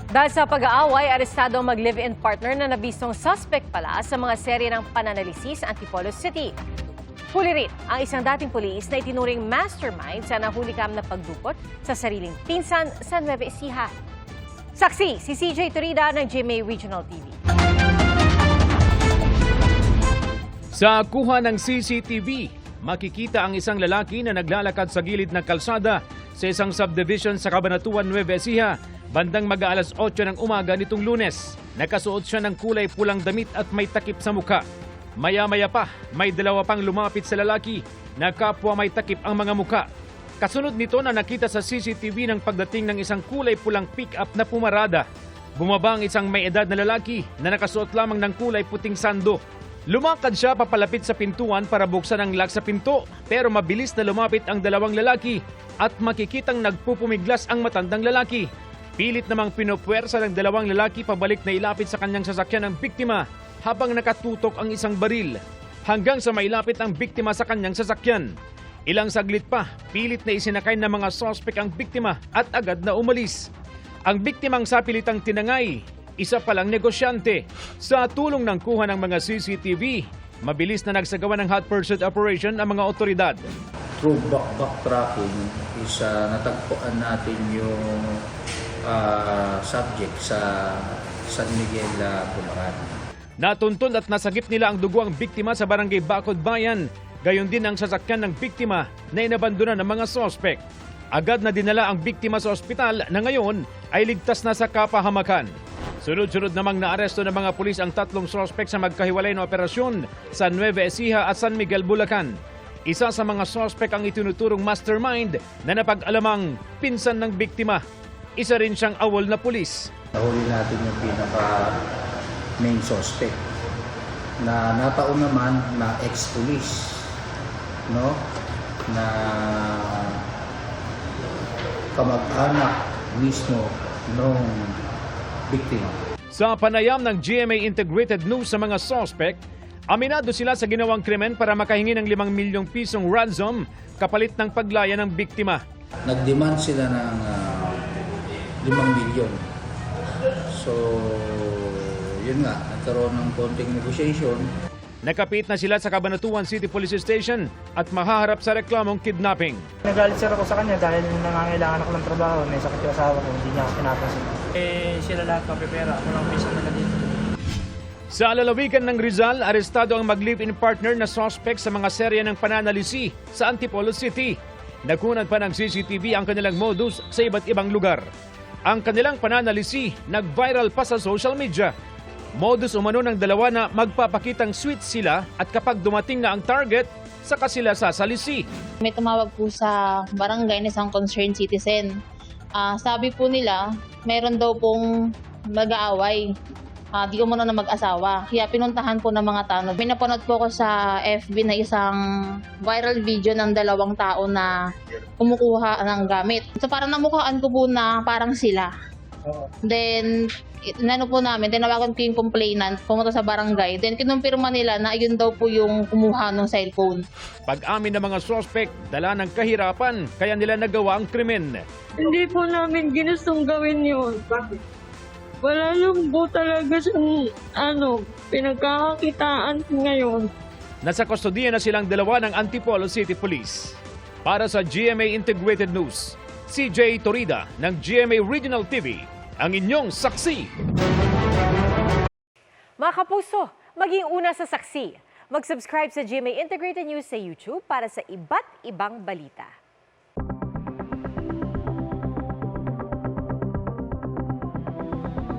Dahil sa pag-aaway, arestado ang mag-live-in partner na nabistong suspect pala sa mga serye ng pananalisi sa Antipolo City. Huli rin ang isang dating pulis na itinuring mastermind sa nahulikam na pagdukot sa sariling pinsan sa Nueva Ecija. Saksi si CJ Torida ng GMA Regional TV. Sa kuha ng CCTV, makikita ang isang lalaki na naglalakad sa gilid ng kalsada sa isang subdivision sa Cabanatuan, Nueva Ecija, bandang mag-aalas 8 ng umaga nitong Lunes. Nakasuot siya ng kulay pulang damit at may takip sa mukha. Maya-maya pa, may dalawa pang lumapit sa lalaki na kapwa may takip ang mga mukha. Kasunod nito na nakita sa CCTV ng pagdating ng isang kulay pulang pick-up na pumarada. Bumaba ang isang may edad na lalaki na nakasuot lamang ng kulay puting sando. Lumakad siya papalapit sa pintuan para buksan ang lock sa pinto, pero mabilis na lumapit ang dalawang lalaki at makikitang nagpupumiglas ang matandang lalaki. Pilit namang pinupwersa ng dalawang lalaki pabalik na ilapit sa kanyang sasakyan ang biktima habang nakatutok ang isang baril hanggang sa mailapit ang biktima sa kanyang sasakyan. Ilang saglit pa, pilit na isinakay ng mga sospek ang biktima at agad na umalis. Ang biktimang sapilitang tinangay, isa palang negosyante. Sa tulong ng kuha ng mga CCTV, mabilis na nagsagawa ng hot pursuit operation ang mga otoridad. Through backtracking is natagpuan natin yung subject sa San Miguel, Bulacan. Natuntun at nasagip nila ang dugo ang biktima sa barangay Bacod Bayan. Gayon din ang sasakyan ng biktima na inabandona ng mga sospek. Agad na dinala ang biktima sa ospital na ngayon ay ligtas na sa kapahamakan. Sunod-sunod namang naaresto ng mga pulis ang tatlong sospek sa magkahiwalay na operasyon sa Nueva Ecija at San Miguel, Bulacan. Isa sa mga sospek ang itinuturong mastermind na napag-alamang pinsan ng biktima. Isa rin siyang awol na pulis. Nahuli natin yung pinaka-main suspect na nataon naman na ex-police, no? Na kamag-anak mismo nung biktima. Sa panayam ng GMA Integrated News sa mga sospek, aminado sila sa ginawang krimen para makahingi ng 5 milyong pisong ransom kapalit ng paglaya ng biktima. Nag-demand sila ng 5 milyon. So, yun nga, nagkaroon ng konting negotiation. Nakapit na sila sa Cabanatuan City Police Station at mahaharap sa reklamong kidnapping. Nagalit sir ako sa kanya dahil nangangailangan ako ng trabaho. May sakit yung asawa ko, hindi niya ako pinapansin. Sila lahat mapipera. Ako lang pisa nila dito. Sa lalawigan ng Rizal, arestado ang mag-live-in partner na suspect sa mga serye ng pananalisi sa Antipolo City. Nakunat pa ng CCTV ang kanilang modus sa iba't ibang lugar. Ang kanilang pananalisi nag-viral pa sa social media. Modus umano ng dalawa na magpapakitang sweet sila at kapag dumating na ang target, saka sila sasalisi. May tumawag po sa barangay na isang concerned citizen. Sabi po nila, meron daw pong mag-aaway. Di umano na mag-asawa. Kaya pinuntahan po ng mga tanod. May napanood po ko sa FB na isang viral video ng dalawang tao na kumukuha ng gamit. So parang namukhaan ko po na parang sila. Then, tinawagan ko yung complainant, pumunta sa barangay. Then, kinumpirma nila na yun daw po yung kumuha ng cellphone. Pag-amin ng mga suspect, dala ng kahirapan, kaya nila nagawa ang krimen. Hindi po namin ginustong gawin yun. Wala lang po talaga siyang pinagkakakitaan ngayon. Nasa kustodiya na silang dalawa ng Antipolo City Police. Para sa GMA Integrated News, CJ Torida ng GMA Regional TV, ang inyong saksi. Mga kapuso, maging una sa saksi. Mag-subscribe sa GMA Integrated News sa YouTube para sa iba't ibang balita.